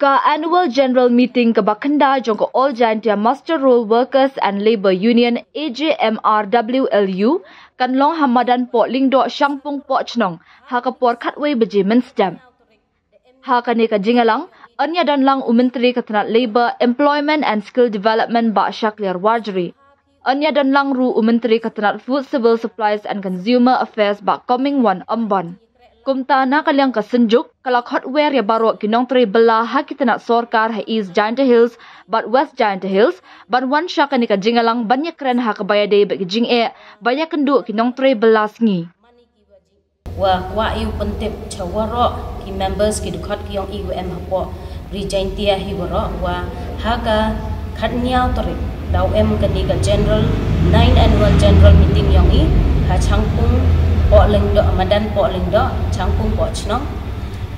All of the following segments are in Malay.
Ka annual general meeting ke Bakanda jong All Jaintia Master Roll Workers and Labour Union AJMRWLU kan long Hamadan po lingdo Shangpung po chnong ha ka por khatway beji menstem. Ha ka ne ka jingalang anya dan lang Menteri Ketenaga Labour Employment and Skill Development ba Shaklir Warjri. Anya dan lang ru Menteri Ketenaga Food Civil Supplies and Consumer Affairs ba coming one Ambon. Kumta na kalyang kasenjuk kalak hotware ya baro kinong tre bela ha kita nak sorkar ha East Giant Hills but West Giant Hills but one shaka ni ka jingalang banyak keren ha kabaya day bagi jing banyak kendu kinong tre bela sngi. Wa iu pentip chawaro ki members ki dukhat ki yong IWM hapo Regentia hiboro wa haga khatnyao tori daw kani ka general 9 annual general meeting yong i ha changpung po lingdo Madan po lingdo changpung po chnong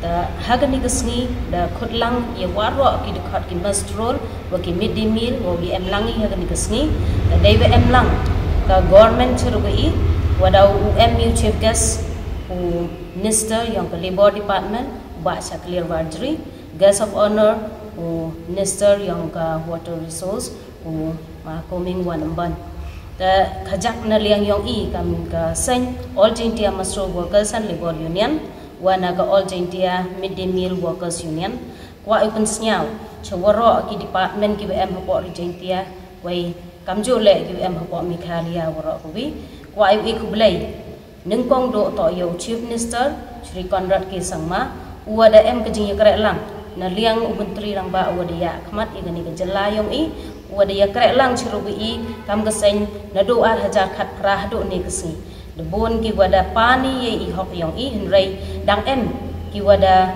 da hagani gasni da khutlang ye waro ki dukhat ki mastrol wa ki midday meal wa bi emlangi hagani gasni da deiwe emlang ka government churugi wa da UMU chief guest u minister yang ke labor department ba Shaklir Warjri guest of honor u minister yang ke water resource u ma koming wanamban da khajak na liang yong i kam ka sen All Jaintia Master Workers and Labour Union wana ka All Jaintia Midday Meal Workers Union kwa open snyao chawaro ki department ki BM hapo Regentia wai kamjo le ki BM hapo Mikhalia waro kuwi kwa i kublai ningkong do to yo chief minister Shri Conrad K Sangma uada em kajing yakre lang na liang Menteri rang ba uada ya khmat igani ka jala yong i wada ya krek lang chirubi i kam gaseng na do ar hajar khat prah do ne kesi de bon ki wada pani ye i hok yong i hinrei dang em ki wada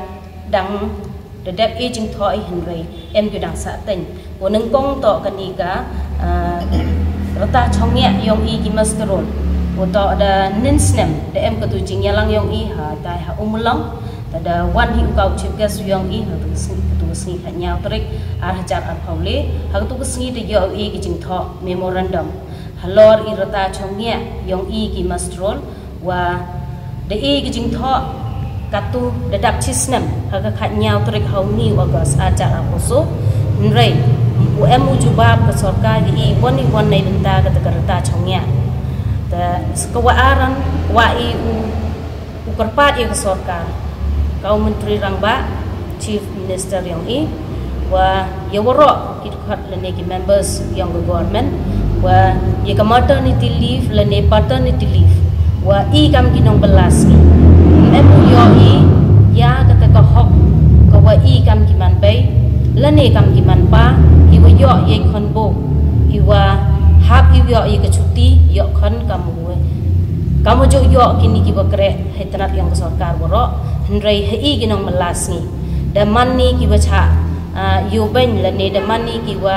dang de dep aging thoi hinrei em ki dang sa teng wo nang kong to kani ka rata chongya yong i ki masterol wo to da ninsnem de em ka tu jing yalang yong i ha tai ha umlang ada wan hi ukau chief guest yong i ha tu sni khanyao trik ar hajar ar phawle ha tu sni de yo i ki jing tho memorandum halor i rata chongya yong i ki mastrol wa de i ki jing tho katu de dak chisnem ha ka khanyao trik hauni august ajar aposo nrei UMU jubab ka sarkar i woni won nei benta ka rata chongya ta skwa aran wa i u korpat i ka sarkar kau menteri rangba chief minister yang i wa ya waro ki khat lene ki members yang government wa ya ka maternity leave lene paternity leave wa i kam ki nong belas ki emu yo i ya kata ka hok ka wa i kam ki man bay lene kam ki man pa ki wa yo ye khon bo i wa hap i yo ye ka cuti yo khon kamu jo yo kini ki bakre hetanat yang sarkar waro hendrai hei ginong melasni da manni ki bacha yu ben la ne da manni ki wa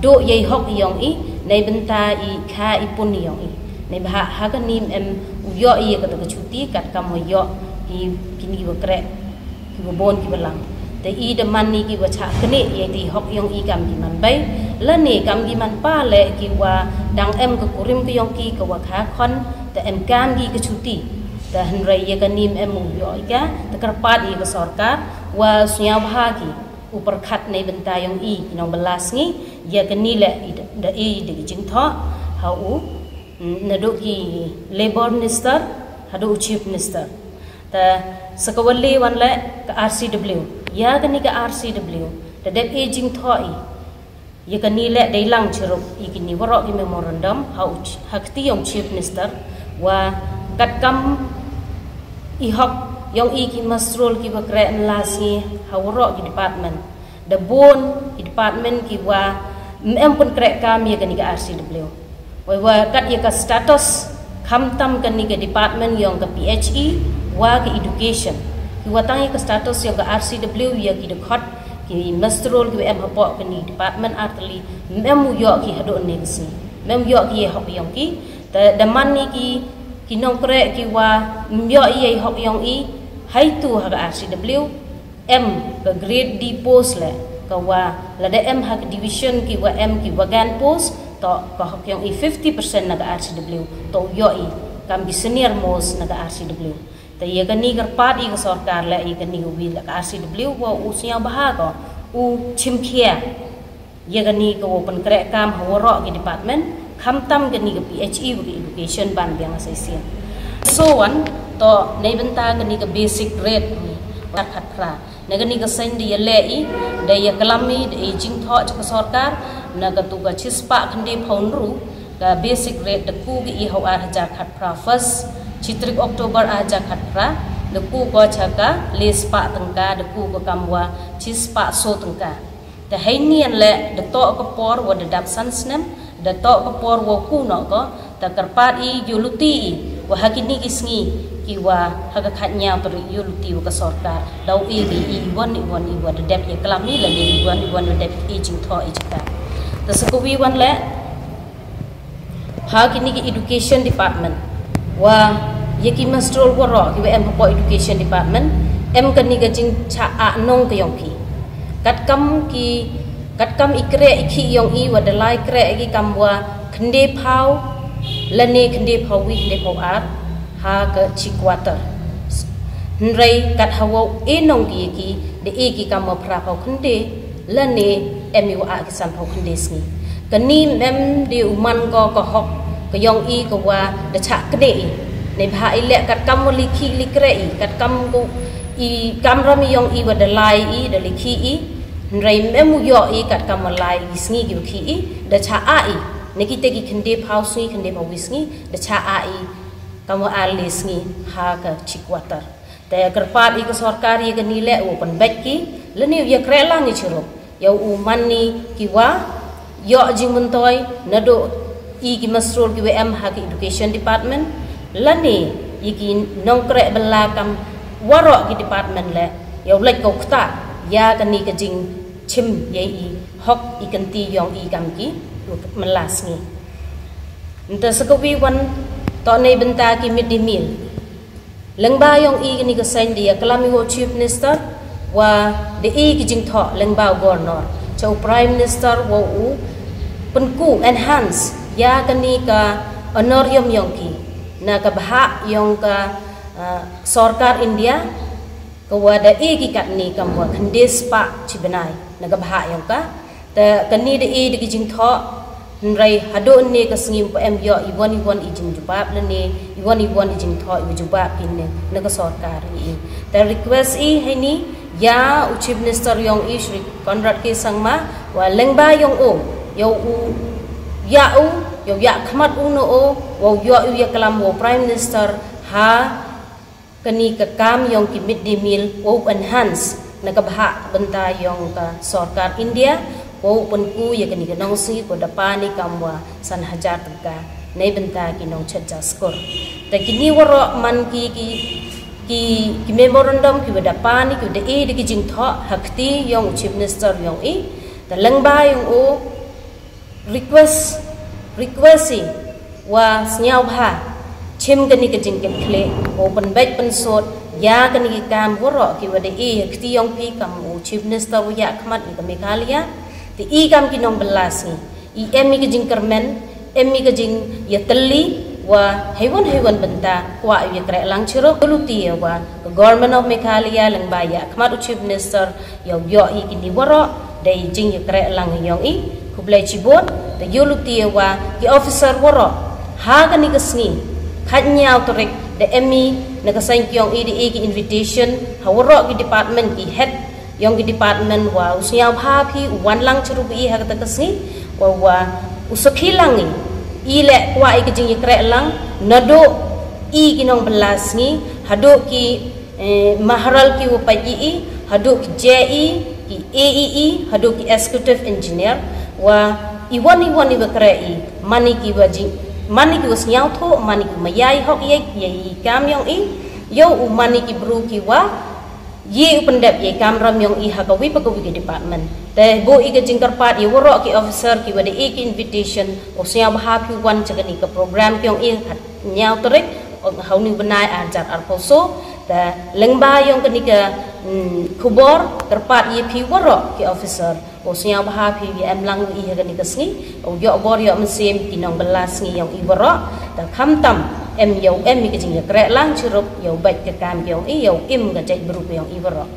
do ye hok yong i nei benta i kha i pun yong i nei ba ha ka nim em yo i ka to chuti kat kam yo ki kini ki bakre ki bon ki balang da i da manni ki bacha kne ye ti hok yong i kam ki man bai la ne kam ki man pa le ki wa dang em ka kurim ki yong ki ka wa kha khon da em kam ki ka chuti da hendrai ye kanim emu yo ika takarpat ye ka sarkar wa sunya bahagi upar khat nei benta yong i kinong belas ngi ye kanile da i de jing tho ha u na do ki labor minister ha do chief minister ta sakawali wan le ka RCW ya kani ka RCW da de aging tho i ye kanile dei lang chirup i kini waro ki memorandum ha hakti yong chief minister wa kat kam ihok yong i ki mastrol ki bakre lasi hawro ki department the bone ki department ki wa em pun krek kam ye kani ka RCW wa kat ye ka status kham tam kani ka department yong ka PHE wa ki education ki wa tang ye ka status yong ka RCW ye ki dekhat ki mastrol ki em hapo kani department artli mem yo ki hado ne kisi mem yo ki hok yong ki da man ni ki kinong krek ki wa mbyo i hok yong i hai tu ha RCW m ka grade D post le ka wa la da m ha division ki wa m ki wagan post to ka hok yong i 50% na ka RCW to yo i kam bi senior most na ka RCW ta ye ka ni gar pat i ka sarkar le i ka ni wi la ka RCW wa usnya baha ko u chimkia ye gani ko pen krek kam hawro ki department khamtam gani ke PHE ke education ban biang asasia so one to nei benta gani ke basic rate ni khat khra ne gani ke sen dia lei de ye kalami de jing tho cha sarkar na ka tu ka chispa khande phone ru ka basic rate de ku ki ho 8000 khat khra first chitrik Oktober 8000 khat khra de ku ko chaka lespa tangka de ku ko kamwa chispa so tangka the hainian le the to ko por wa the dap sansnem the to ko por wa ku no ko ta karpat I yuluti wa hakini kisngi ki wa haga khatnya per yuluti wa ka sarkar dau I wan the dap ye klami le ni wan the dap jing tho ijka the skowi wan le hakini ki education department wa yeki mastrol waro ki em po education department em kani ga jing cha a nong ke yong ki kat kam ikre iki yong I wa dalai kre ki kam wa khande phau lane khande phau wi khande phau at ha ka chi quarter nrei kat hawo e nong ki de e ki kam wa phra phau khande lane em yu a ki san phau khande sni kani mem de uman ko hok ko yong I ko wa de cha kdeในภาคเละกัดกำวันลิขีลิเกรอีกัดกำกูอีกำรำยองอีวัดลายอีเดลิขีอีไรแม่มุยออีกัดกำวันลายวิสงีกิวขีอีเดชาอาอีในกิเตกิคันเดพาวสงีคันเดพาววิสงีเดชาอาอีกำวันอาเลสงีฮากะชิกวัตร์แต่กระปาดอีกสอร์การีกันนี่แหละโอปันเบกกี้แล้วนี่ยาเครลังอิชรุยาอูมันนี่กิว่ายอจิงมันตอยนาโดอีกิมัสโรลกิวเอ็มฮาก education department lani yiki nongkre belakam warok ki department le yaw lek ko kta ya kani ka jing chim ye I hok ikanti yong I kam ki melas ni nta sakawi wan to nei benta ki midday meal lengba yong I kani ka sain dia kalami ho chief minister wa de I ki jing tho lengba governor chau prime minister wo u penku enhance ya kani ka honorium yong ki na kabha yong ka sarkar India ko wada e ki kat ni kamwa khandes pa chibanai na kabha yong ka ta kani de e de jing tho nrai hado ne ka sngim pa em yo iwan ijing jubab le ne iwan ijing tho I jubab in ne na ka sarkar I ta request I haini ya chief minister yong I Shri Conrad K Sangma wa lengba yong o yo u ya u yo ya khmat uno o wo yo ya kalam wo prime minister ha kani ka kam yong ki midday meal wo enhance na ka bha banta yong ka sarkar India wo penku ya kani ka nong si ko dapa ni kamwa san hajar taka nei banta ki nong chaja skor ta kini woro man ki memorandum ki dapa ni ki de e de ki jing tho hakti yong chief minister yong I ta lengba yong o request wa snyau bha chim kani ka jing kem khle open bed pen sot ya kani ki kam woro ki wade e khti yong pi kam u chief minister ya khmat ni ka Meghalaya ti I kam ki nong belas ni I em ki jing kermen em ki jing ya telli wa hewan benta kwa ya kre lang chiro luti wa government of Meghalaya lang ba ya khmat u chief minister yo I ki ni woro dai jing ya kre lang yong I kublai chibot the yuluti wa ki officer woro ha kani kasni khanya autorik the emmi na kasain kyong I ki invitation ha woro ki department ki head yong ki department wa usnya bha phi wan lang churu bi ha ka kasni wa usakhi lang ni I le kwa I ki jing kre lang nado I ki nong belas ni hado ki mahral ki upaji I hado ki JE ki AEE hado ki executive engineer wa iwan ibakrai mani ki wajing mani ki wasnyau tho mani ki mayai hok ye kam yong I yo u mani ki bru ki wa ye upendap ye kam ram yong I hakawi pakawi ki department te bo I ke jingkar pat ye woro ki officer ki wade e ki invitation osnya bha phi wan chagani ka program ki yong I hat nyau trek hauni benai ajar arposo ta lengba yong kani ka khubor terpat ye phi woro ki officer osnya bha phi em lang I kani ka sngi o yo bor yo msem kinong belas ngi yong I woro ta kham tam em mi ka jing kre lang chirup yo bait ka kam yong I yo im ka jai bru yong I woro